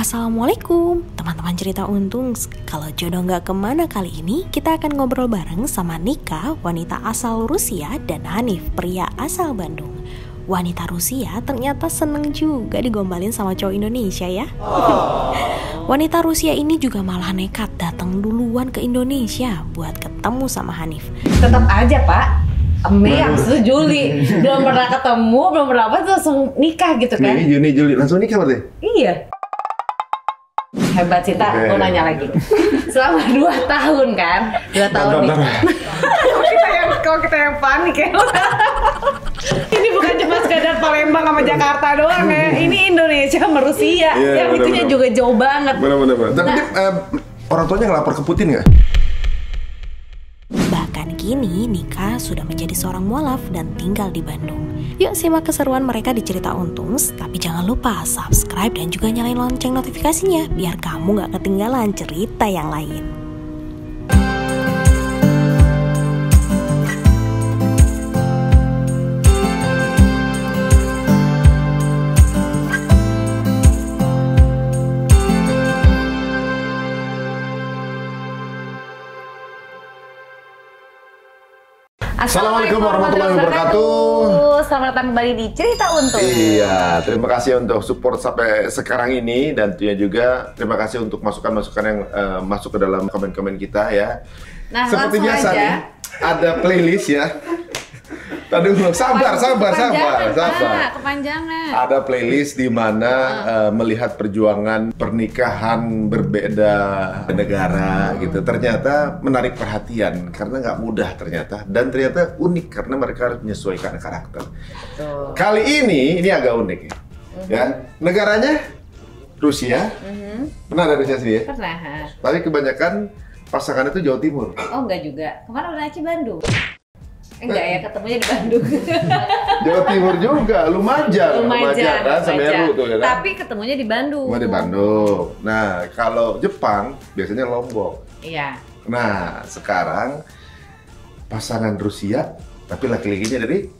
Assalamualaikum teman-teman cerita untung. Kalau jodoh nggak kemana kali ini, kita akan ngobrol bareng sama Nika, wanita asal Rusia, dan Hanif, pria asal Bandung. Wanita Rusia ternyata seneng juga digombalin sama cowok Indonesia ya. Wanita Rusia ini juga malah nekat datang duluan ke Indonesia buat ketemu sama Hanif. Tetap aja Pak, Mei Agustus Juli belum pernah ketemu, belum pernah apa tuh langsung nikah gitu kan? Mei, Juni, Juli langsung nikah berarti? Iya. Hebat Cinta, mau nanya lagi. Selama 2 tahun kan? 2 tahun nikah. Kalau kita yang panik ya. Ini bukan cuma sekadar Palembang sama Jakarta doang ya. Ini Indonesia sama Rusia. Yang itunya juga jauh banget. Benar. Tapi orang tuanya ngelapor ke Putin nggak? Bahkan kini Nika sudah menjadi seorang mualaf dan tinggal di Bandung. Yuk simak keseruan mereka di Cerita Untung, tapi jangan lupa subscribe dan juga nyalain lonceng notifikasinya biar kamu gak ketinggalan cerita yang lain. Assalamualaikum warahmatullahi wabarakatuh. Selamat datang kembali di Cerita Untung. Iya, terima kasih untuk support sampai sekarang ini, dan tentunya juga terima kasih untuk masukan-masukan yang masuk ke dalam komen-komen kita ya. Nah, seperti biasa aja. nih, ada playlist ya. Tadi sabar. Kepanjangan. Ada playlist di mana melihat perjuangan pernikahan berbeda negara gitu. Ternyata menarik perhatian karena nggak mudah ternyata, dan ternyata unik karena mereka harus menyesuaikan karakter. Betul. Kali ini agak unik ya. Negaranya Rusia. Pernah ada Rusia sih ya? Pernah. Tapi kebanyakan pasangan itu Jawa Timur. Oh enggak juga. Kemarin udah Aceh Bandung. Enggak ya, ketemunya di Bandung. Jawa Timur juga, Lumajang kan, Semeru tuh ya kan? Tapi ketemunya di Bandung. Di Bandung. Nah, kalau Jepang biasanya Lombok. Iya. Nah, sekarang pasangan Rusia, tapi laki-lakinya dari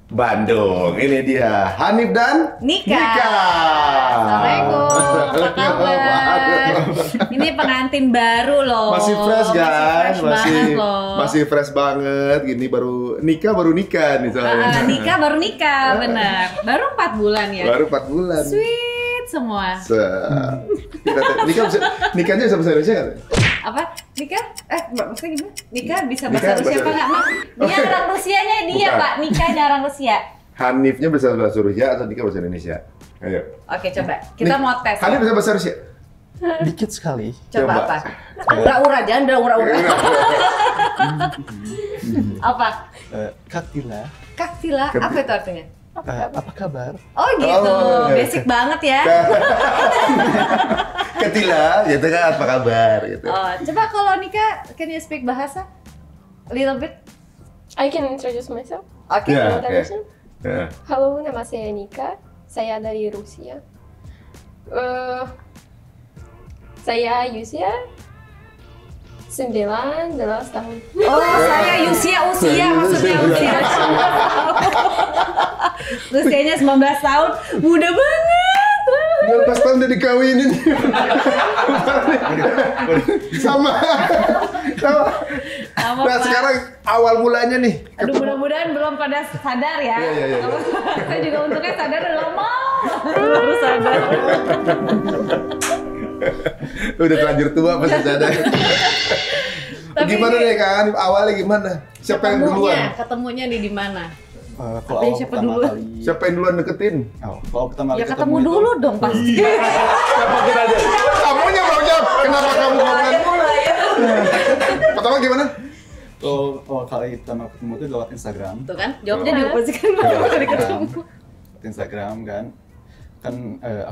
Bandung. Ini dia, Hanif dan Nika. Assalamualaikum, apa kabar? Ini pengantin baru loh. Masih fresh guys, masih fresh banget. Gini baru nikah nih soalnya. Nikah baru nikah, benar. Baru 4 bulan ya. Baru 4 bulan. Sweet semua. Nikahnya bisa bahasa Indonesia nggak? Apa? Nikah? Maksudnya gimana? Nikah bisa bahasa Rusia apa nggak? Dia orang Rusianya dia Bukan. Pak, nikahnya orang Rusia. Hanifnya bisa bahasa Rusia atau Nika bahasa Indonesia? Ayo. Oke, coba. Kita mau tes. Hanif bisa bahasa Rusia? Dikit sekali. Coba apa? Ura-ura, jangan ura-ura. Apa? Kaktila. Kaktila, apa itu artinya? Apa kabar? Oh gitu, basic banget ya. Ketila, gitu kan, apa kabar gitu. Oh, coba kalau Nika, can you speak bahasa? A little bit? I can introduce myself. Oke. Yeah. Halo, nama saya Nika. Saya dari Rusia. Saya usia 19 tahun. Oh, saya usia maksudnya usia. Usianya 19 tahun, muda banget. 19 tahun udah dikawinin. Sama. Nah, sekarang awal mulanya nih. Aduh, mudah-mudahan belum pada sadar ya. Iya. Saya juga untungnya sadar udah lama. Baru sadar. Udah terlanjur tua pasti sadar. Gimana nih kan? Awalnya gimana? Siapa yang duluan? Ketemunya di mana? Kalau awal siapa pertama duluan? kali. Siapa yang duluan deketin? Kalau pertama kali Ya ketemu itu, dulu dong pasti. Siapa kira aja? Kamunya mau jawab. Kenapa kamu ngomongin? Pertama gimana? Kalau awal kali pertama ketemu itu lewat Instagram. Tuh kan, jawabnya dioposisikan dari ketemu. Instagram kan.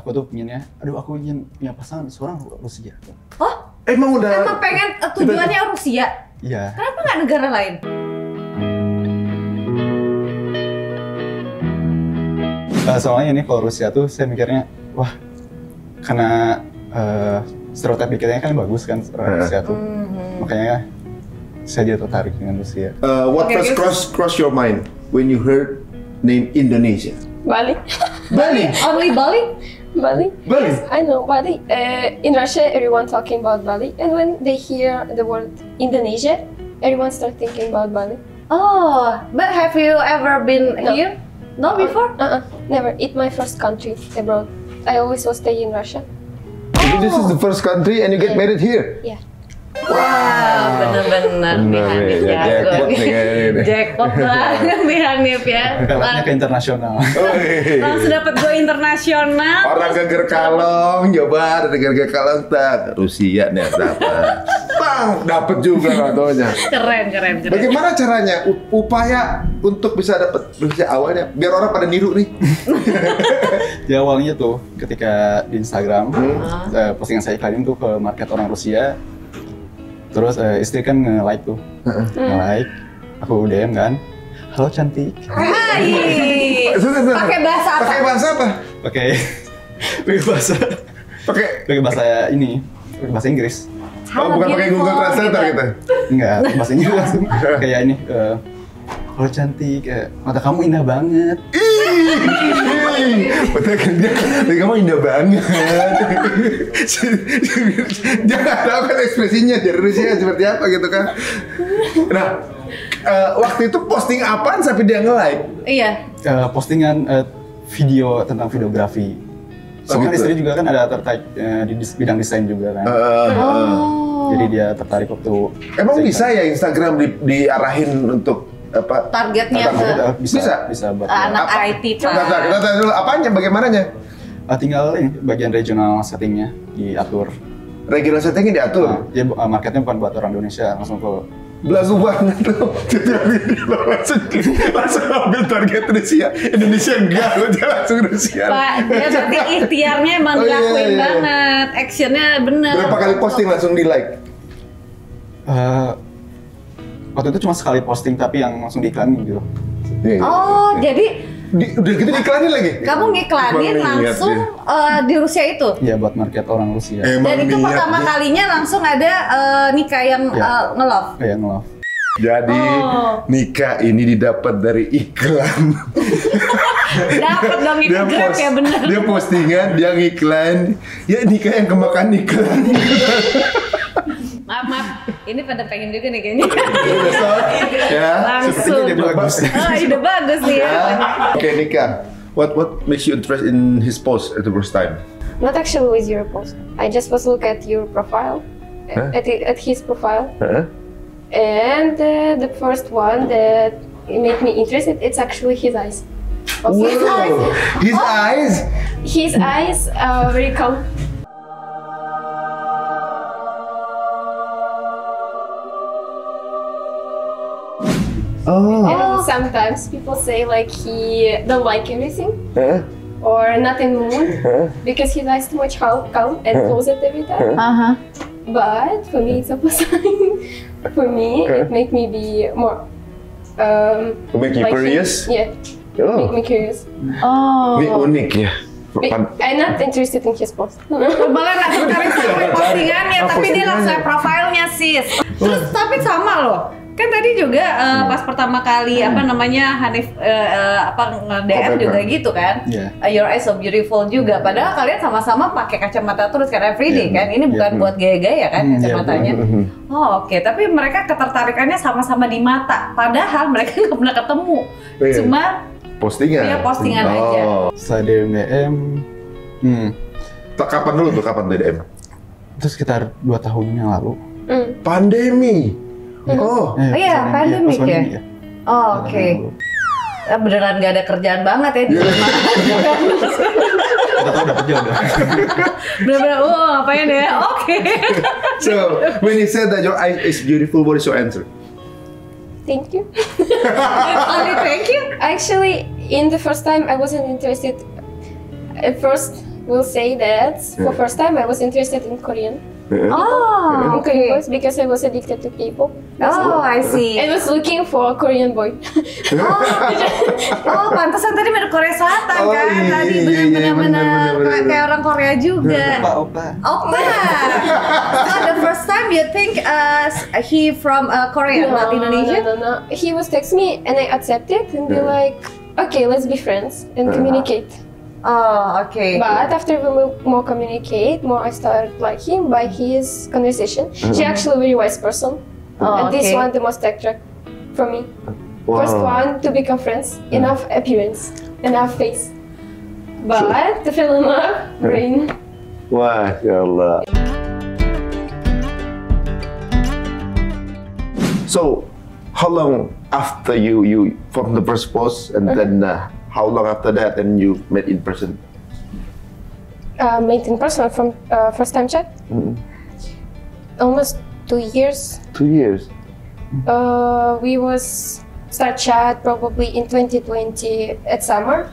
Aku tuh pinginnya, aku ingin punya pasangan seorang Rusia. Oh, Emang udah? emang pengen tujuannya Rusia? Iya. Kenapa nggak negara lain? Soalnya nih kalau Rusia tuh saya mikirnya, wah, karena stereotip dikitnya kan bagus kan Rusia tuh, makanya saya jadi tertarik dengan Rusia. What first cross your mind when you heard name Indonesia? Bali. Bali. Only Bali? Bali? Bali? Yes, I know Bali. In Russia, everyone talking about Bali, and when they hear the word Indonesia, everyone start thinking about Bali. Oh, but have you ever been No. here? No, before? Never. It's my first country abroad. I always was stay in Russia. This is the first country and you get married here? Yeah. Wow, bener-bener nih Bener Hanif nih, ya. jackpot nih kayaknya nih. Jackpot banget nih Hanif ya. Pelatnya ke internasional. Langsung dapat go internasional. Orang geger kalong, coba ada geger kalong tak Rusia nih dapat. Bang, dapat juga katanya. Keren. Bagaimana caranya upaya untuk bisa dapat Rusia awalnya biar orang pada niru nih? Di awalnya tuh ketika di Instagram postingan saya iklanin tuh ke market orang Rusia. Terus istri kan nge-like tuh, nge-like, aku DM kan, halo cantik. Hai. Pakai bahasa apa? Pakai bahasa apa? Pakai bahasa ini, pakai bahasa Inggris. Oh, bukan pakai Google Translator gitu. Enggak, bahasa Inggris langsung kayak ini. Halo cantik, mata kamu indah banget. Betul kan dia, kamu indah banget. Dia nggak tahu kan ekspresinya dari Rusia seperti apa gitu kan. Nah, waktu itu posting apaan sampai dia nge-like? Iya. Postingan video tentang videografi. Soalnya gitu? istri juga kan ada tertarik di bidang desain juga kan. Jadi dia tertarik waktu. Emang bisa ya Instagram diarahin untuk apa? Targetnya ke Bisa buat anak IT Pak. Kita tanya dulu apanya, bagaimananya? tinggal ini bagian regional settingnya diatur. Regional settingnya diatur. Nah, dia marketnya bukan buat orang Indonesia, langsung ke Belagu banget tuh. Langsung ambil target Rusia. Indonesia enggak, lu langsung Rusia. Pak, dia berarti ikhtiarnya emang Oh, iya, dilakuin iya. banget. Actionnya bener. Berapa kali posting langsung di like? waktu itu cuma sekali posting tapi yang langsung diiklanin gitu. Oh, jadi Udah gitu diiklanin lagi? kamu ngiklanin Emang niat langsung di Rusia itu? Iya buat market orang Rusia. Dan itu niat pertama dia. kalinya langsung ada Nika yang Ya. nge-love? Kayak nge-love. Jadi nikah ini didapat dari iklan. Dapat dong itu Grab ya bener. Dia postingan, dia ngiklan. Ya nikah yang kemakan iklan. Maaf, ini pada pengen juga nih kayaknya. Besok ya. Langsung. Ide bagus. Ide bagus nih ya. Oke nikah. What makes you interested in his post at the first time? Not actually with your post. I just was look at your profile, at his profile, and the first one that made me interested. It's actually his eyes. Also, His eyes. his eyes are very calm. Oh. And sometimes people say like he don't like everything Huh? or not in the mood because his eyes too much calm and closed every time. But for me, it's opposite. For me, it make me be more. To make you like curious? Yeah, Oh. make me curious. Oh. Ini unik ya. I'm not interested in his post. Malah nggak tertarik sama postingannya, tapi dia langsung profilnya sis. Terus tapi sama loh. Kan tadi juga pas pertama kali apa namanya Hanif nge-DM juga gitu kan. Your eyes so beautiful juga. Padahal kalian sama-sama pakai kacamata terus kan everyday kan. Ini bukan buat gaya-gaya kan kacamatanya. Oh oke, tapi mereka ketertarikannya sama-sama di mata. Padahal mereka nggak pernah ketemu. Cuma postingan. Dia postingan aja. Setelah DM, Kapan dulu tuh? Kapan DM? itu sekitar 2 tahun yang lalu. Pandemi. Oh. Iya, pandemik ya? Oh, oke. Beneran gak ada kerjaan banget ya di rumah. Udah tau dapet jodoh. Bener-bener, ngapain ya? Oke. So, when he said that your eyes is beautiful, what is your answer? Thank you. Only thank you? Actually, in the first time, I wasn't interested. At first, we'll say that for first time, I was interested in Korean. Oh, In Korean boys because I was addicted to K-pop. Oh, I see. I was looking for a Korean boy. Oh, pantesan tadi mirip Korea Selatan kan? Tadi bener-bener kayak orang Korea juga. Opa. So the first time you think he from Korea, not Indonesia? No. He was text me and I accepted and be like, okay, let's be friends and communicate. Oh, okay. But after we more communicate, more I started like him by his conversation. She actually very wise person. And this one the most attract for me. First one to become friends, enough appearance, enough face. But to feel in love, brain. Masya Allah. So, how long after you from the first post, and then how long after that, and you met in person? Met in person from first time chat. Almost 2 years. 2 years. We was start chat probably in 2020 at summer,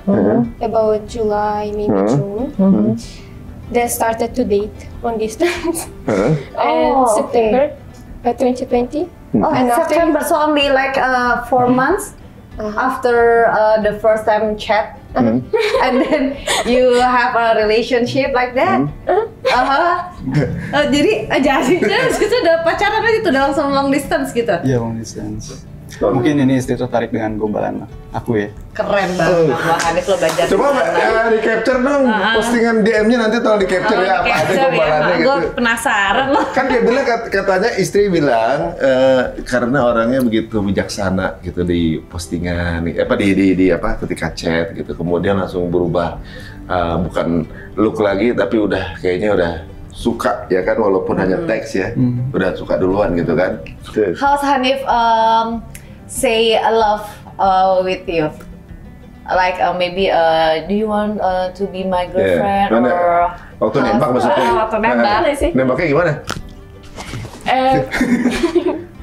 about July, maybe June. Then started to date long distance. And September 2020. And September, so only like 4 months after the first time chat, and then you have a relationship like that. Jadi jadinya itu udah pacaran aja tuh, udah langsung long distance gitu. Iya, long distance. Mungkin ini istri tertarik dengan gombalan aku ya. Keren banget, Bang Hanif lo belajar. Coba di capture dong postingan DM-nya, nanti tolong di capture ya, apa ada gombalannya gitu. Gue penasaran loh. Kan dia bilang, katanya istri bilang karena orangnya begitu bijaksana gitu di postingan, ketika chat gitu, kemudian langsung berubah, bukan look lagi tapi udah kayaknya udah suka ya kan, walaupun hanya teks ya, udah suka duluan gitu kan. How's Hanif say I love with you? Like maybe do you want to be my girlfriend or waktu nembak maksudnya? Waktu nembak sih. Nembaknya gimana?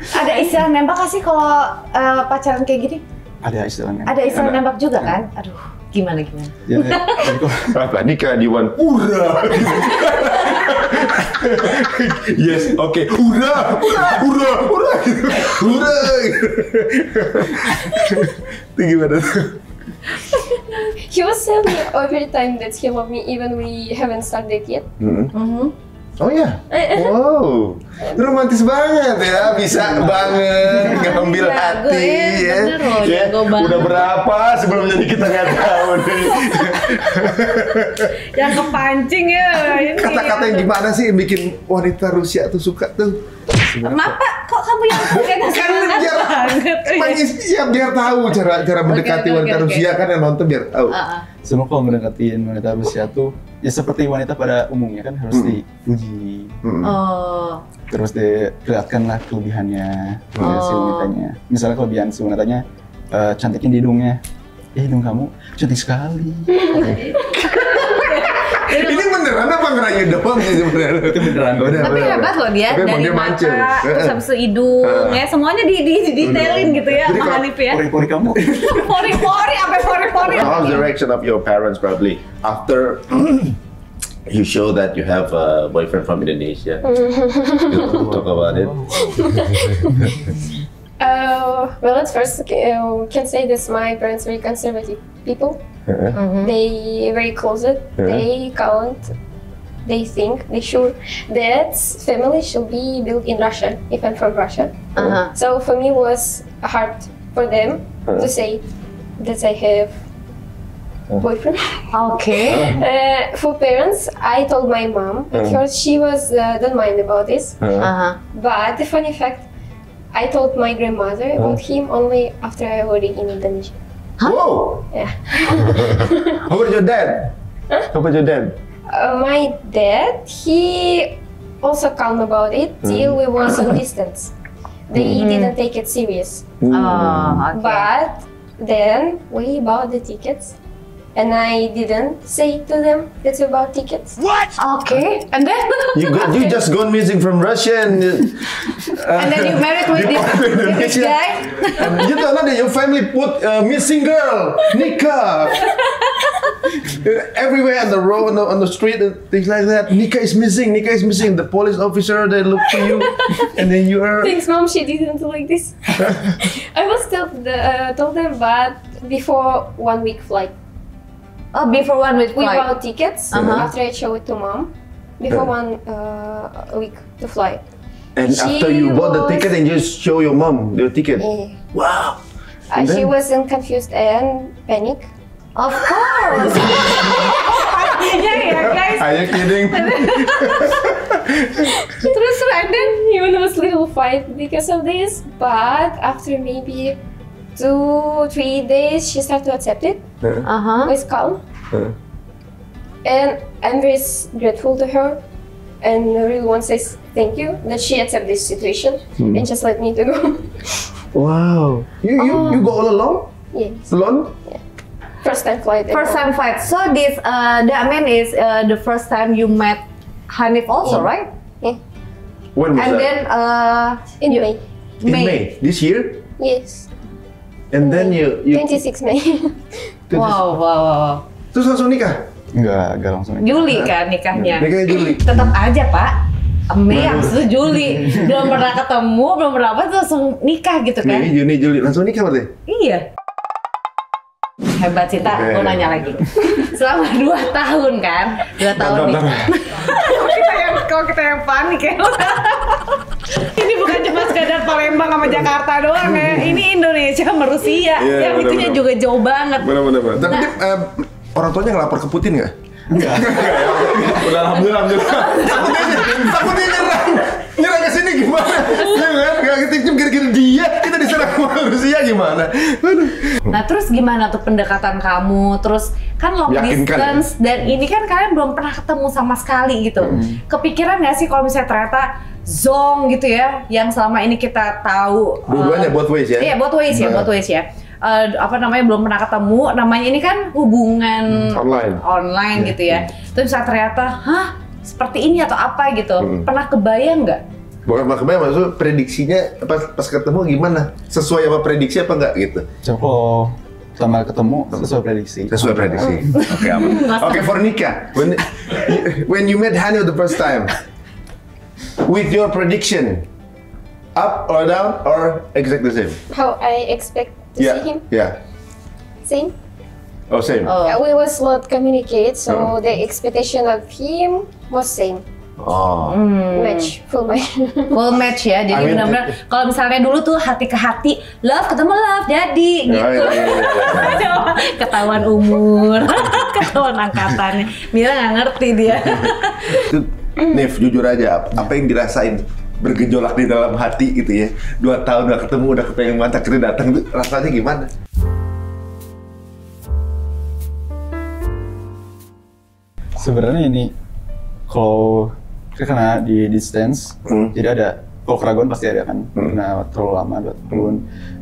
Ada istilah nembak nggak sih kalau pacaran kayak gini? Ada istilah nembak. Ada istilah nembak juga kan? Aduh, gimana? Ya, apa nikah di one? Ura. Yes, oke. Ura. Itu gimana tuh? He was telling me every time that he love me, even we haven't started yet. Oh ya, wow, romantis banget ya, bisa banget ngambil hati ya. Udah berapa sebelumnya kita nggak tahu nih. Yang kepancing ya. Kata-kata yang gimana sih yang bikin wanita Rusia tuh suka tuh? Kenapa? Kok kamu yang kayaknya semangat banget? Ya biar tahu cara mendekati wanita Rusia kan, yang nonton biar tahu. Semua kalau mendekatin wanita Rusia tuh ya seperti wanita pada umumnya kan, harus dipuji, terus diperlihatkan lah kelebihannya si wanitanya. Misalnya kelebihan si wanitanya, cantikin di hidungnya, hidung kamu cantik sekali. Ini beneran apa ngerayu doang sih sebenarnya? Itu beneran. Tapi hebat loh dia, dari mata, terus habis itu hidung, ya semuanya didetailin gitu ya, Bang Hanif ya. Pori-pori kamu. Pori-pori, sampai pori-pori. How's the reaction of your parents probably after you show that you have a boyfriend from Indonesia? You talk about it. Well, at first, we can say that my parents are very conservative people. They very closet. They count. They think. They sure that family should be built in Russia. If I'm from Russia, so for me was hard for them to say that I have boyfriend. Okay. For parents, I told my mom. At first, she was don't mind about this. But the funny fact, I told my grandmother about him only after I already in Indonesia. Whoa! Yeah. How about your dad? How about your dad? My dad, he also calm about it till we was on distance. They didn't take it serious. Okay. But then we bought the tickets. And I didn't say to them that's about tickets. What? Okay. And then You just gone missing from Russia and then you married with this guy? You don't know that your family put missing girl, Nika. Everywhere on the road, on the street, and things like that. Nika is missing. Nika is missing. The police officer, they look for you, and then you are. Thanks, mom. She didn't do like this. I was told them, but before 1 week flight. Oh, before 1 week We flight. bought tickets after I showed it to mom. Before a week to fly. And after you bought the ticket and you show your mom your ticket. Wow. She wasn't confused and panic. Of course. Are you kidding? Terus, and then even was little fight because of this. But after maybe 2-3 days, she started to accept it with calm. And I'm very grateful to her. And I really want to say thank you that she accepted this situation and just let me to go. Wow. You go all alone? Yes. Alone? Yeah. First time flight. First time flight. So this, that mean is the first time you met Hanif also, right? Yeah. When was And that? then In May. In May this year? Yes. And then you 26 May. Wow. Terus langsung nikah? Enggak langsung. Juli kan nikahnya. Nikahnya Juli. Tetap aja Pak. Mei habis itu Juli. Belum pernah ketemu, belum pernah apa, terus langsung nikah gitu kan? Mei, Juni, Juli langsung nikah berarti? Iya. Hebat Cita, gue nanya lagi. Selama 2 tahun kan? 2 tahun nih. Kalau kita yang panik ya. Ini bukan cuma sekadar Palembang sama Jakarta doang ya. Ini Indonesia sama Rusia. Iya, yang itunya juga jauh banget. Benar. Tapi dia, orang tuanya ngelapor ke Putin nggak? Enggak. Udah alhamdulillah. Takutnya nyerang ke sini gimana? Ya kan? Gak ketiknya gara-gara dia kita diserang sama Rusia gimana? Nah terus gimana tuh pendekatan kamu? Terus kan long distance dan ini kan kalian belum pernah ketemu sama sekali gitu. Kepikiran nggak sih kalau misalnya ternyata Zong gitu ya, yang selama ini kita tahu. Dua-duanya both ways ya? Iya both ways ya. Belum pernah ketemu, namanya ini kan hubungan online gitu ya. Terus bisa ternyata, seperti ini atau apa gitu. Pernah kebayang nggak? Bukan pernah kebayang, maksudnya prediksinya pas ketemu gimana? Sesuai apa prediksi apa nggak gitu? Kalau sama ketemu sesuai prediksi. Sesuai prediksi. Oke, aman. Oke, for Nika, when you met Hani the first time, with your prediction, up or down or exactly the same? How I expect to see him? Yeah. Same. Oh, same. Yeah, we was not communicate, so the expectation of him was same. Oh. Match, full match. Full match ya, jadi benar-benar kalau misalnya dulu tuh hati ke hati, love ketemu love, jadi gitu. Coba ketahuan umur, ketahuan angkatannya. Mira nggak ngerti dia. Nif, jujur aja, apa yang dirasain bergejolak di dalam hati gitu ya? 2 tahun udah ketemu, udah kepengen mantap, akhirnya datang, itu rasanya gimana? Sebenarnya ini kalau karena di distance, jadi ada kalau keraguan pasti ada kan, karena terlalu lama 2 tahun.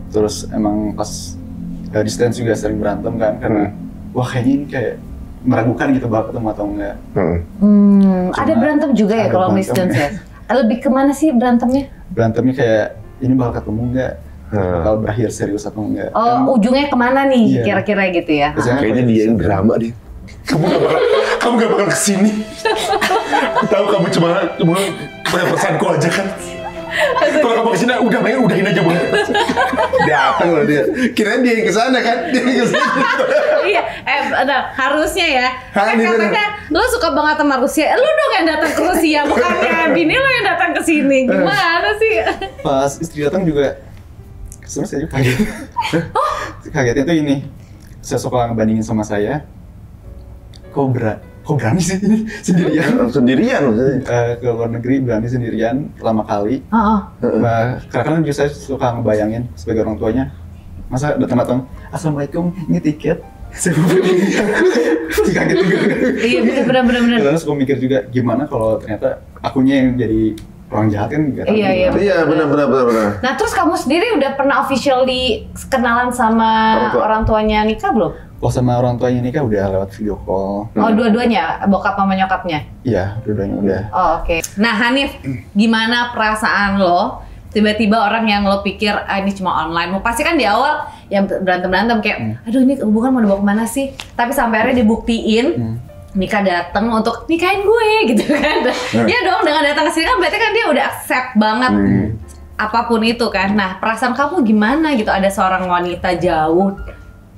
Terus emang pas distance juga sering berantem kan, karena wah kayaknya ini kayak meragukan gitu bakal ketemu atau enggak. Ada berantem juga ya kalau distance ya? Lebih kemana sih berantemnya? Berantemnya kayak ini bakal ketemu enggak? Bakal berakhir serius atau enggak? Oh, ujungnya kemana nih kira-kira gitu ya? Kayaknya dia yang drama deh. Kamu gak bakal kesini. Aku tahu kamu cuma banyak perasaanku aja kan. Kalau kamu kesini udahin aja banget. Datang loh dia. Kirain dia yang kesana kan? Dia yang kesini. Iya, harusnya ya. Kan katanya lo suka banget sama Rusia, lo dong yang datang ke Rusia, bukannya bini lo yang datang ke sini. Gimana sih? Pas istri datang juga, sebenarnya saya juga kaget. Kagetnya tuh ini, saya suka ngebandingin sama saya. Kok berani sih ini sendirian? Sendirian maksudnya? Ke luar negeri berani sendirian pertama kali. Karena juga saya suka ngebayangin sebagai orang tuanya, masa datang-datang, Assalamualaikum, ini tiket. Saya kaget juga. Iya benar. Terus aku mikir juga gimana kalau ternyata akunya yang jadi orang jahat kan? Iya benar. Nah terus kamu sendiri udah pernah officially kenalan sama orang tuanya Nika belum? Oh sama orang tuanya Nika udah lewat video call. Oh dua-duanya? Bokap sama nyokapnya? Iya, dua-duanya udah. Oh oke. Nah Hanif, gimana perasaan lo? Tiba-tiba orang yang lo pikir, ini cuma online. Pasti kan di awal yang berantem-berantem kayak, aduh ini hubungan mau dibawa kemana sih? Tapi sampai akhirnya dibuktiin, Nika datang untuk nikahin gue gitu kan. Ya dong, dengan datang ke sini kan berarti kan dia udah accept banget apapun itu kan. Nah perasaan kamu gimana gitu? Ada seorang wanita jauh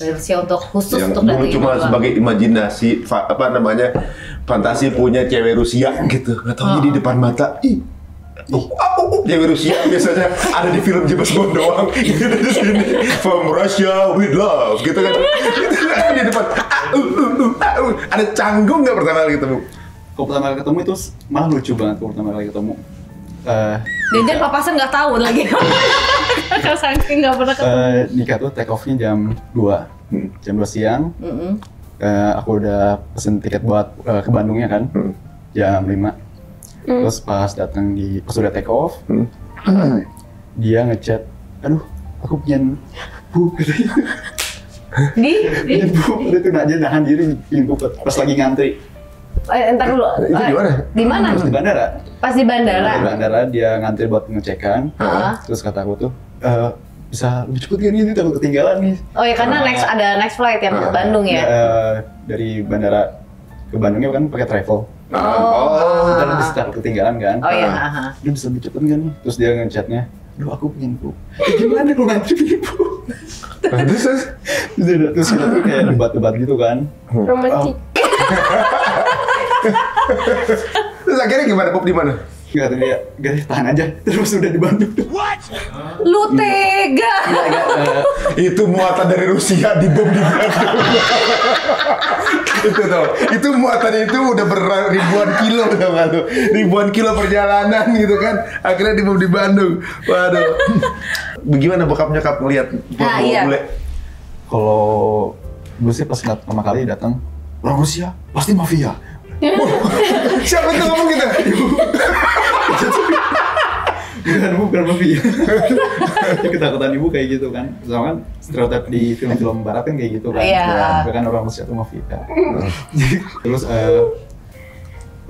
dari Rusia untuk khusus yang untuk datang cuma sebagai imajinasi fantasi punya cewek Rusia gitu, nggak tahu di depan mata cewek Rusia biasanya ada di film James Bond doang gitu di sini, from Russia with love gitu kan. Di depan ada canggung nggak pertama kali ketemu? kalau pertama kali ketemu itu malah lucu banget kalau pertama kali ketemu. Jangan papasan nggak tahu lagi. Saking nggak pernah ketemu. Nikah tuh take off-nya jam 2 siang. Aku udah pesen tiket buat ke Bandungnya kan, jam 5. Terus pas datang pas udah take off, dia ngechat, aduh, aku pengen bu, katanya. Pengen bu, dia tuh nahan diri pengen bu pas lagi ngantri. Entar dulu. Itu di mana? Di mana? Di bandara. Pas di bandara. Di bandara dia ngantri buat ngecekan. Terus kata aku tuh, bisa lebih cepet gini, takut ketinggalan nih. Oh ya karena ada next flight yang ke Bandung ya? Dari bandara ke Bandungnya kan pakai travel. Dan bisa takut ketinggalan kan? Oh iya. Dia bisa lebih cepet nggak nih? Terus dia ngechatnya, aduh aku pengen bu. Gimana kalau ngantri pengen bu? Terus kita tuh kayak debat-debat gitu kan? Romantis. Terus akhirnya gimana? Pop di mana? Kata dia, gak tahan aja. Terus udah di Bandung. Lu tega. Itu muatan dari Rusia dibom di Bandung. Itu tau. Itu muatan itu udah ribuan kilo tau gak tuh? Ribuan kilo perjalanan gitu kan. Akhirnya dibom di Bandung. Waduh. Bagaimana bokap nyokap ngeliat bule? Kalau gue sih pas pertama kali datang, orang Rusia pasti mafia. Siapa tuh ngomong gitu? Bukan mafia. Ketakutan ibu kayak gitu kan. Soalnya kan stereotip di film-film barat kan kayak gitu kan. Iya. Kan orang Rusia tuh mafia. Terus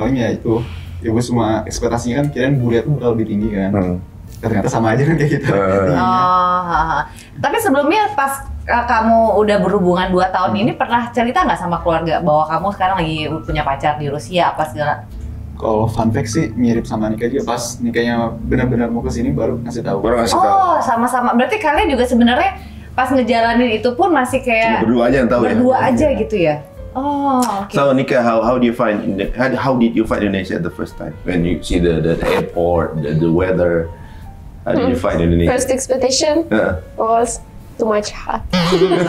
paling ya itu, ibu semua ekspektasinya kan kirain bule tuh bakal lebih tinggi kan. Ternyata sama aja kan kayak gitu. Tapi sebelumnya pas kamu udah berhubungan 2 tahun ini pernah cerita nggak sama keluarga bahwa kamu sekarang lagi punya pacar di Rusia apa segala? Kalau fun fact sih mirip sama Nika juga, pas Nikanya benar-benar mau kesini baru ngasih tahu. Sama-sama. Berarti kalian juga sebenarnya pas ngejalanin itu pun masih kayak cuma berdua aja yang tahu ya. Berdua aja gitu ya. Okay. So Nika, how did you find Indonesia the first time when you see the airport, the weather? How did you find Indonesia? First expectation was too much hot. Too much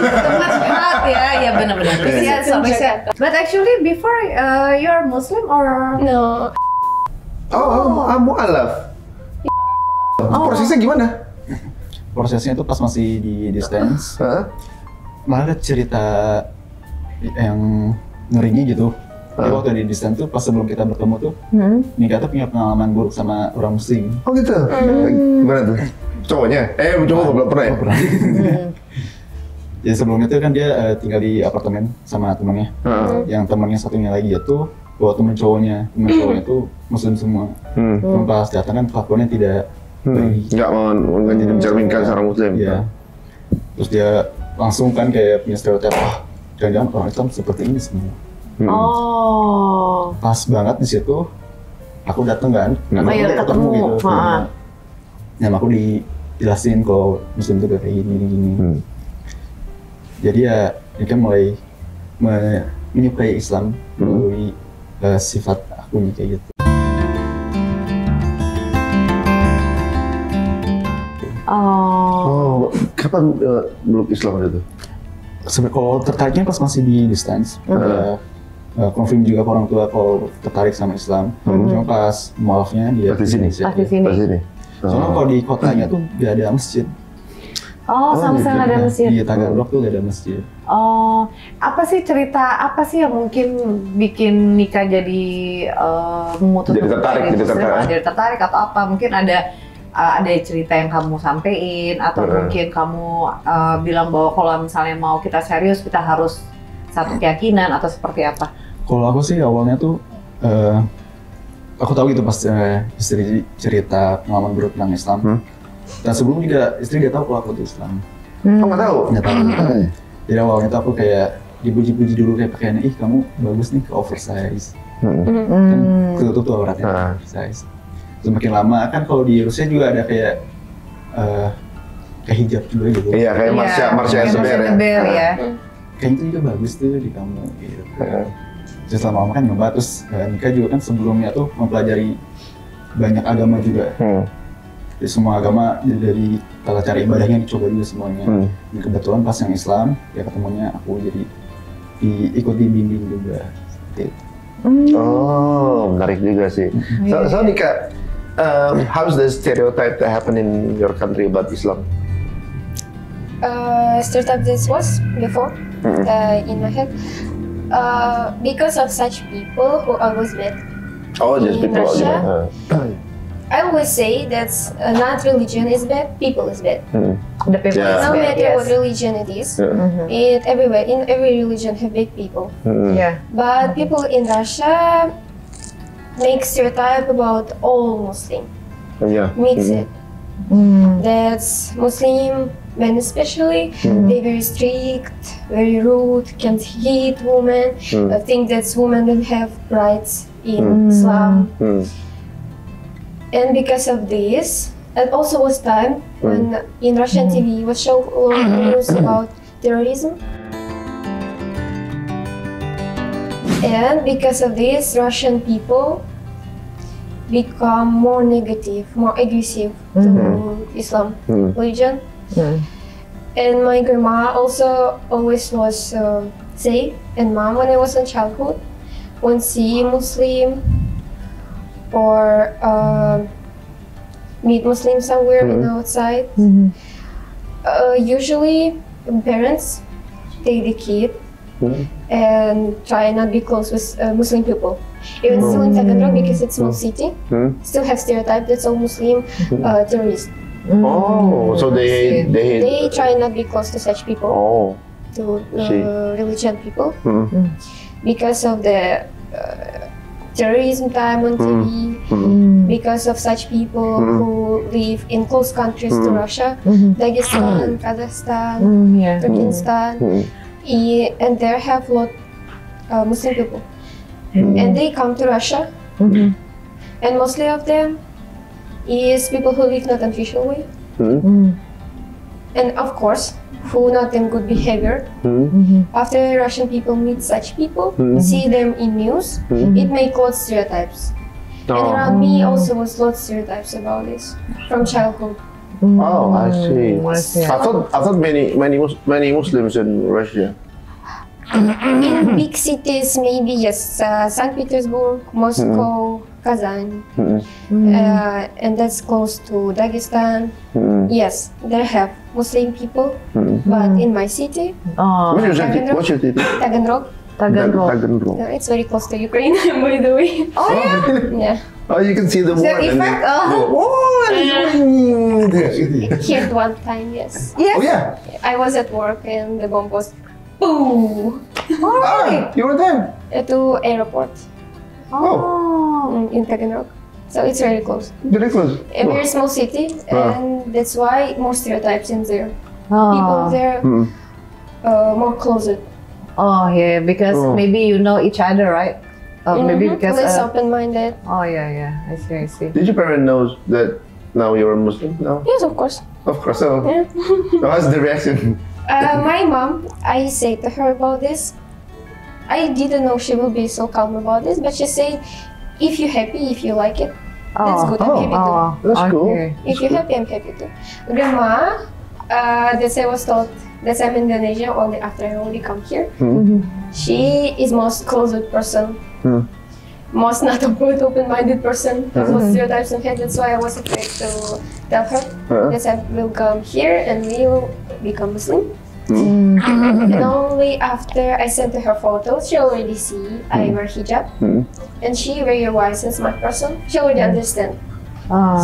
hot ya benar-benar. Yeah, so but actually before you're Muslim or No. Mu'alaf. Prosesnya gimana? Prosesnya itu pas masih di distance. Malah ada cerita yang ngerinya gitu. Jadi waktu di distance tuh pas sebelum kita bertemu tuh, Nika tuh punya pengalaman buruk sama orang Muslim. Oh gitu? Gimana tuh? Cowoknya? Cowok belum pernah ya? Pernah. Jadi sebelumnya tuh kan dia tinggal di apartemen sama temannya. Yang temannya satunya lagi jatuh, bawa temen cowoknya tuh Muslim semua. Pas datang kan kelakuannya tidak baik. Nggak mencerminkan seorang Muslim. Iya. Terus dia langsung kan kayak punya stereotip, jangan-jangan orang Islam seperti ini semua. Pas banget di situ, aku datang kan, ketemu gitu. Nah, aku dijelasin kalau Muslim itu kayak gini. Jadi ya, dia kan mulai menyukai Islam melalui sifat aku kayak gitu. Kapan meluk Islam itu? Sebenarnya kalau tertariknya pas masih di distance, konfirm juga ke orang tua kalau tertarik sama Islam. Cuma pas mualafnya dia di sini. Pas di sini. Soalnya kalau di kotanya tuh nggak ada masjid. Sama sekali nggak ada masjid. Di Tagalog tuh nggak ada masjid. Apa sih cerita apa sih yang mungkin bikin Nika jadi memutuskan jadi tertarik atau apa? Mungkin ada cerita yang kamu sampein atau mungkin kamu bilang bahwa kalau misalnya mau kita serius kita harus satu keyakinan atau seperti apa? Kalau aku sih awalnya tuh aku tahu gitu pas istri cerita pengalaman buruk tentang Islam. Dan sebelum juga istri dia tahu kalau aku tuh Islam. Nggak tahu? Nggak tahu. Jadi awalnya tuh aku kayak dipuji-puji dulu kayak pakaiannya, kamu bagus nih ke oversize. Kan ketutup tuh auratnya oversize. Semakin lama kan kalau di Rusia juga ada kayak hijab juga gitu. Iya, kayak Marsha Seber ya. Kayaknya itu juga bagus tuh di kamu gitu. Terus lama-lama kan nyoba, terus Nika juga kan sebelumnya tuh mempelajari banyak agama juga. Jadi semua agama dari tata cara ibadahnya dicoba juga semuanya. Dan kebetulan pas yang Islam, ya ketemunya aku jadi ikut dibimbing juga. Seperti itu. Oh, menarik juga sih. So Nika, how's the stereotype that happen in your country about Islam? Stereotype this was before in my head. Because of such people who always bad. Oh, just In people. Russia? I always say that not religion is bad, people is bad. The people Yeah. is No bad, matter yes. what religion it is, Yeah. it everywhere in every religion have bad people. Yeah. But people in Russia make stereotype about all Muslim. Yeah. Mix it. That's Muslim men especially. They very strict, very rude, can't hit women. I think that's women don't have rights in Islam. And because of this, and also was time when in Russian TV was show a lot of news about terrorism. And because of this, Russian people become more negative, more aggressive to Islam religion. And my grandma also always was say, and mom when I was in childhood, when see Muslim or meet Muslim somewhere in outside, usually parents take the kid and try not be close with Muslim people. Even still in Taganrog, because it's small city, still have stereotype that's all Muslim terrorists. Oh, so they They try not be close to such people, Oh. to See. religion people, because of the terrorism time on TV, because of such people who live in close countries to Russia, Dagestan, Kazakhstan, Yeah. Turkmenistan, and there have lot Muslim people, and they come to Russia, and mostly of them is people who live not official way, and of course who not in good behavior. After Russian people meet such people, see them in news, it make lots stereotypes. And around me also was lots stereotypes about this from childhood. Oh, I see. I see. I thought many Muslims in Russia. In big cities, maybe yes, St. Petersburg, Moscow, Kazan, and that's close to Dagestan. Yes, there have Muslim people, but in my city, Oh, What's your city? What's your city? Taganrog, Taganrog. Taganrog. it's very close to Ukraine, by the way. Oh yeah. Yeah, Oh, you can see the war. The effect. here one time, yes. Oh yeah. I was at work and the bomb was boom Ah, you were there. to airport Oh, in Taganrog. So it's very close. very close. A very small city, and that's why more stereotypes in there. People Oh. there more closet. Oh yeah, because Oh. maybe you know each other, right? Maybe because. less open-minded. Oh yeah. I see. I see. Did your parents know that now you're a Muslim? No, Yes, of course. of course. So, Yeah. what's the reaction? My mom, I said to her about this. I didn't know she will be so calm about this, but she said, "If you're happy, if you like it, that's good. I'm happy too. Oh, That's cool. okay. If you're happy, I'm happy too." Grandma, that's I was told that I'm in Indonesia only after I already come here. She is most closet person. Most not a good open-minded person. That's what stereotypes in head. That's why I was afraid to tell her that I will come here and will become Muslim. And only after I sent her photos, she already see I wear hijab, and she very wise and smart person. She already understand.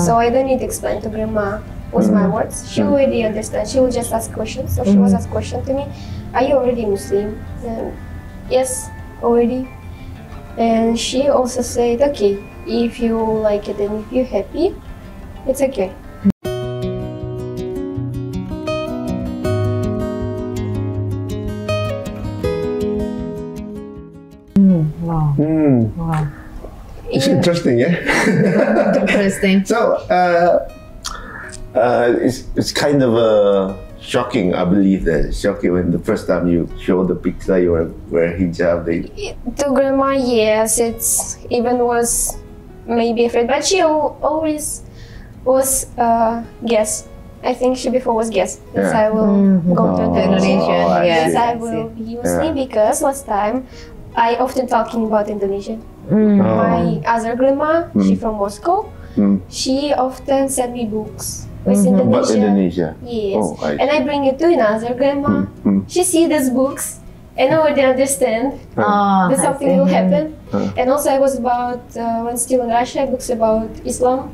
So I don't need to explain to grandma with my words. She already understand. She will just ask questions. So she was ask question to me, "Are you already Muslim?" And yes, already. And she also said, "Okay, if you like it and if you're happy, it's okay." Wow. Wow. It's interesting, yeah. Interesting. So, it's kind of shocking. I believe that it's shocking when the first time you show the picture you wear hijab. To grandma, yes, it's even was maybe afraid, but she always was guest. I think she before was guest. Yes, Yeah. I will go to The Indonesia. Indonesian, I yes. Yes, I will be Muslim because last time I often talking about Indonesia. Oh. My other grandma, she from Moscow. She often send me books with Indonesia. About Indonesia. Yes, Oh, I and I bring it to another grandma. She see these books and already understand that something will happen. And also I was about when still in Russia, books about Islam.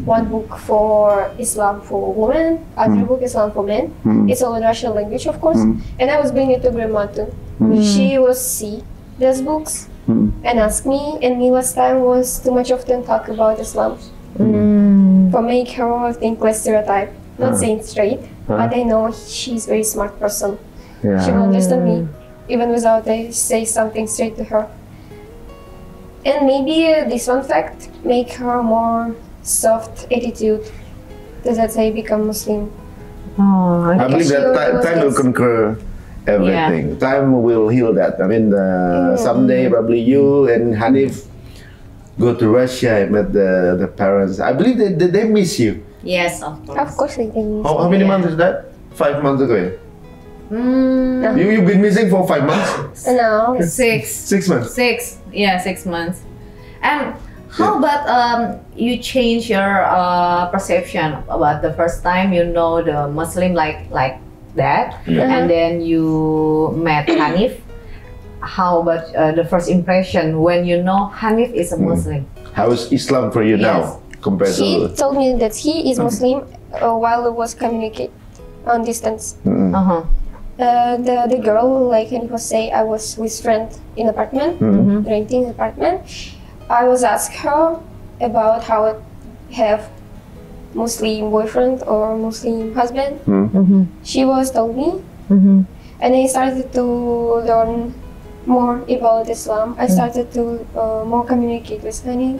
One book for Islam for women, other book Islam for men. It's all in Russian language, of course. And I was bringing it to grandma too. She was see these books and ask me. And me last time was too much often talk about Islam. For make her think less stereotype. Not saying straight, but I know she's very smart person. She will understand me, even without I say something straight to her. And maybe this one fact make her more soft attitude that I become Muslim. I believe She that was time will yes. conquer everything. Time will heal that. I mean, someday probably you and Hanif go to Russia and met the parents. I believe they miss you. Yes, of course. Of course, I think. How many months is that? 5 months ago. Yeah? You've been missing for 5 months? No. 6 6 months. 6 months. And how about you change your perception about the first time you know the Muslim like that, and then you met Hanif? How about the first impression when you know Hanif is a Muslim? How is Islam for you now compared He to? told me that he is Muslim while it was communicate on distance. The girl, like he was say, I was with friend in apartment, renting apartment. I was asked her about how it have Muslim boyfriend or Muslim husband. She was told me, and I started to learn more about Islam. I started to more communicate with Hani.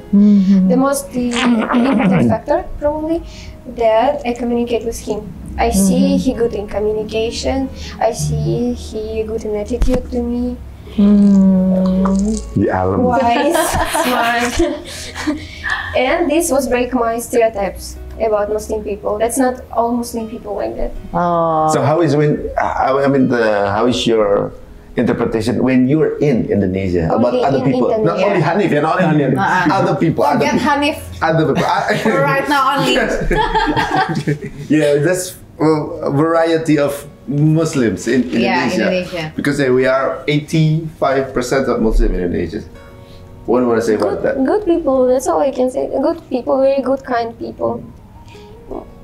The most important factor probably that I communicate with him. I see he good in communication. I see he good in attitude to me. Wise, smart. And this was break my stereotypes about Muslim people. That's not all Muslim people like that. So how is how is your interpretation when you're in Indonesia about Only other in people? Not Indonesia. only Hanif, not only Hanif. Other people. Forget Hanif Other people. for right now only. Yeah, that's a variety of Muslims in Indonesia. Indonesia. Because we are 85% of Muslim in Indonesia. What do you want to say about that? Good people, that's all I can say. Good people, very good, kind people.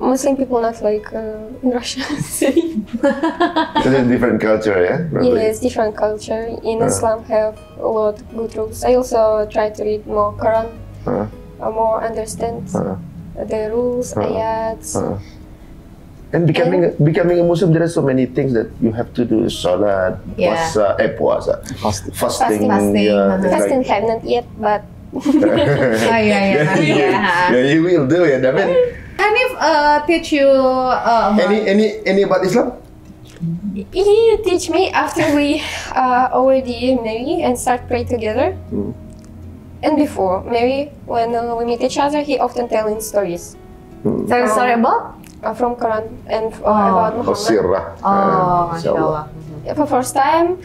Muslim people not like in Russia. It's a different culture, yeah? Probably. Yes, different culture. In Islam have a lot of good rules. I also try to read more Quran, more understand the rules, ayats. And becoming a Muslim, there are so many things that you have to do. Salat, puasa, fasting. Yeah, Fasting have not yet, but yeah, you will do it. I mean, Hanif teach you about any about Islam? he teach me after we already married and start pray together. And before marry, when we meet each other, he often telling stories tell a story about? from Quran and about Muhammad. Sirah. Masya Allah. For first time,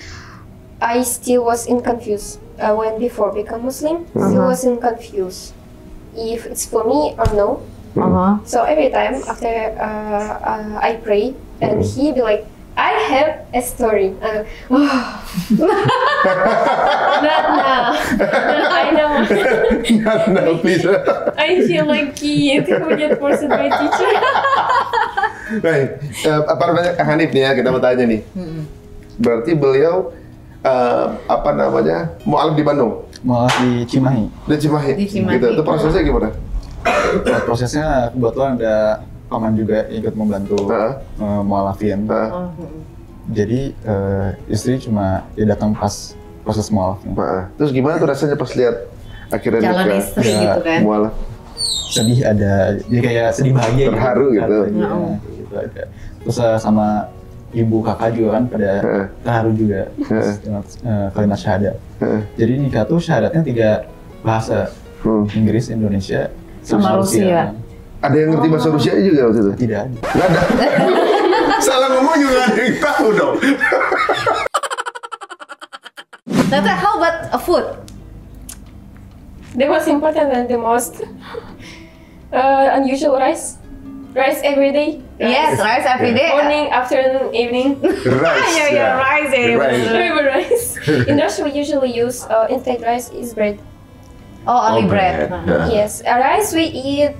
I still was in confused when before become Muslim. Still was in confused if it's for me or no. So every time after I pray, and he be like, I have a story. Not now. I know. No, please. I feel like kid who get forced by teacher. Baik, apa namanya Kak Hanif nih ya, kita mau tanya nih. Berarti beliau mualaf di Bandung, Malah di Cimahi. di Cimahi. Di Cimahi. Gitu. Itu prosesnya gimana? Prosesnya kebetulan ada paman juga ikut membantu mualafin. Jadi istri cuma datang pas proses mualafnya. Terus gimana tuh rasanya pas lihat akhirnya Calon nikah? istri gitu kan. Mualaf. Sedih ada, dia kayak sedih bahagia. Terharu gitu. Gitu ada. Terus sama ibu kakak juga kan pada terharu juga kalimat syahadat. Jadi nikah tuh syahadatnya 3 bahasa, Inggris, Indonesia, Sama Rusia. Ada yang ngerti bahasa Rusia juga waktu itu? Tidak ada. Nggak ada. Salah ngomong juga nggak ada yang tahu dong. Tata, how about a food? The most important and the most unusual rice. Rice every day. Yes, rice every day. Morning, afternoon, evening. Rice. Yeah, rice. Rice. River rice. In Russia, we usually use instead rice is bread. Oh, only Oh, bread. bread. Yeah. Yes, rice we eat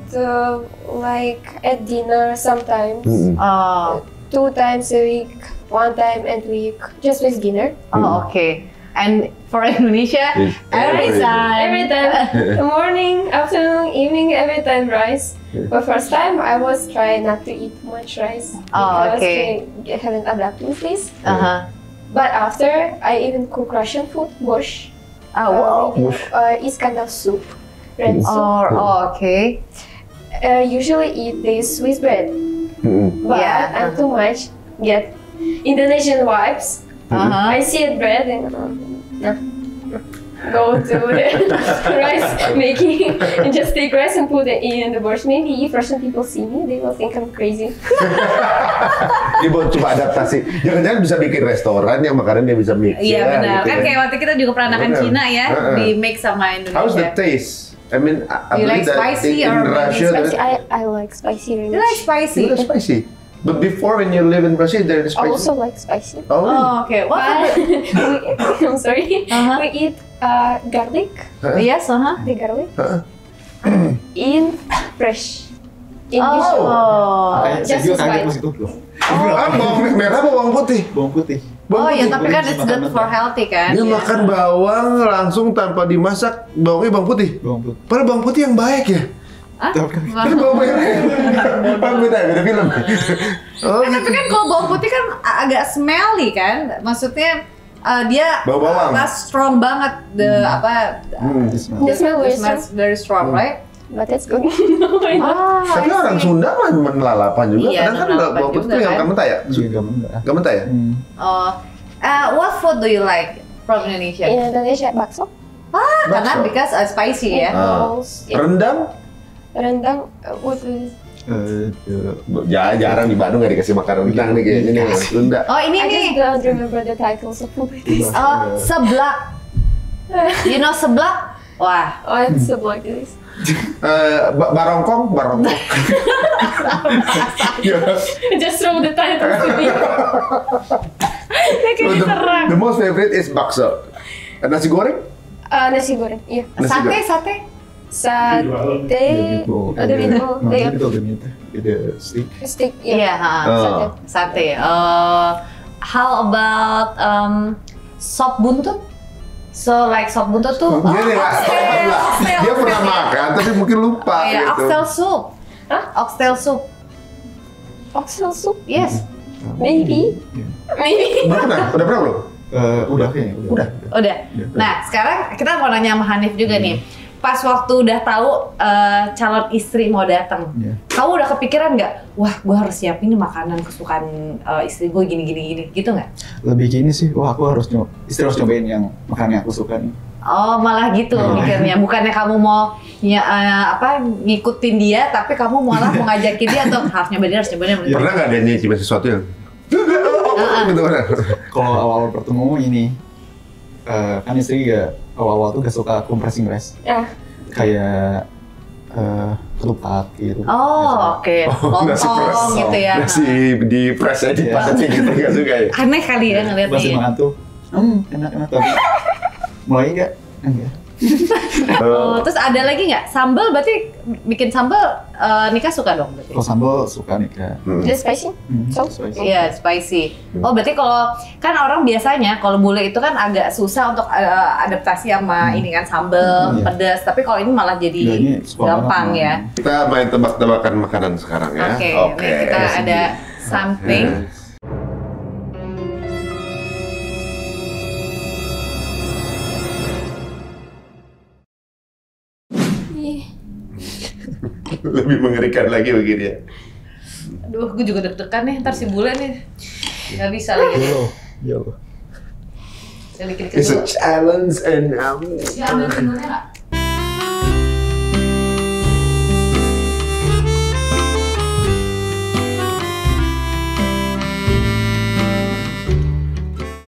like at dinner sometimes. Oh, 2 times a week, 1 time a week, just with dinner. oh, okay. And for Indonesia, It's every every time. Every time, morning, afternoon, evening, every time rice. But first time I was trying not to eat much rice. Oh, I was okay. haven't adapted with this. Uh-huh. But after I even cook Russian food, borscht. Oh, wow. Iskandar soup, red soup. Oh, okay. Usually eat this with bread. But Yeah. I'm too much get Indonesian vibes. Uh-huh. I see it bread and go to the rice making and just take rice and put it in the borscht. Maybe if Russian people see me, they will think I'm crazy. Dia buat coba adaptasi. Jangan-jangan bisa bikin restoran yang makanannya bisa mix. Iya ya, benar. gitu Kan ya. kayak waktu kita juga pernah makan Benar. Cina ya, di mix sama How's the Indonesia. taste? I mean, I You like believe that spicy in or Russia, Spicy, I like spicy very You much. like spicy? you like spicy. But before, when you live in Brazil, there is I spicy. also like spicy. Oh, really? Oh, okay. What? I'm sorry. Uh-huh. We eat garlic, Yes, the garlic, in fresh. In usual. Oh. Kayak saya just juga kaget spice. pas itu loh. Ah, bawang merah apa bawang putih? Bawang putih. Oh ya, tapi kan putih. it's good for healthy kan? Dia Iya. makan bawang langsung tanpa dimasak, bawangnya bawang putih. Bawang putih. Padahal bawang putih yang baik ya. Hah? Kan bawang merah. Beda film. Oh, Tapi kan kalau bawang putih kan agak smelly kan? Maksudnya dia Bau bawang. strong banget The smell the very smells very strong, right? But that's good. Tapi orang Sunda mah menelalapan juga. Iya, Kadang kan menelalapan bawang putih juga itu yang kan. mentah ya? Juga mentah. Gak mentah ya? Oh, what food do you like from Indonesia? In Indonesia, bakso, Karena Bakso. because spicy ya. meatballs, Rendang? rendang, what is Jarang di Bandung gak dikasih makan rendang nih kayaknya nih. Sunda. Oh ini I nih. just don't remember the titles of food. Oh, seblak. You know seblak? Wah. Oh, it's so like this. Barongkong? Ya. Just throw the titles to me. The most favorite is bakso. Nasi goreng? Nasi goreng, iya. Nasi goreng. Sate. Sate, ada meatball, Namanya itu ada meat. Ada steak. steak, Iya, iya. Oh. sate. How about sop buntut? So like sop buntut tuh Dia nih nggak tahu lah. Dia pernah makan tapi mungkin lupa Iya, gitu. oxtail soup. Hah? Oxtail soup. Oxtail soup, Yes. maybe. Maybe. Udah pernah belum? Udah kayaknya. Udah. Udah. Nah, sekarang kita mau nanya sama Hanif juga nih. Pas waktu udah tahu calon istri mau datang, Iya. kamu udah kepikiran nggak? Wah, gue harus siapin nih makanan kesukaan istri gue gini, gitu nggak? Lebih gini sih, wah aku harus istri harus cobain yang makanan yang aku suka nih. Oh, malah gitu mikirnya. Bukannya kamu mau ngikutin dia, tapi kamu malah mau ngajakin dia atau harus nyobain. Pernah nggak ada nyicipin sesuatu yang gitu kan? Kalau awal-awal bertemu ini, kan istri gak awal-awal tuh gak suka compressing rice. Ya. Kayak ketupat gitu. Oh, oke. Nasi Lontong press. gitu ya. Nasi di press aja di Iya. pasnya gitu nggak suka ya? Aneh kali ya ngeliatnya. Masih makan tuh, enak-enak tapi mulai enggak? Enggak. Oh, terus ada lagi nggak? Sambal berarti bikin sambal Nika suka dong berarti? Kalau sambal suka nih kak. Is it spicy? So? Spicy. Iya, spicy. Oh, berarti kalau kan orang biasanya kalau bule itu kan agak susah untuk adaptasi sama ini kan sambal Iya. pedas. Tapi kalau ini malah jadi Iya, ini suka gampang banget. ya. Kita main tebak-tebakan makanan sekarang ya. Oke, nih kita ada something. Lebih mengerikan lagi begini ya. Aduh, gue juga deg-degan nih. Ntar si bule nih nggak bisa lagi. Yo. Saya dikit-dikit It's a dulu. challenge and Ya, ambil pinggulnya nggak?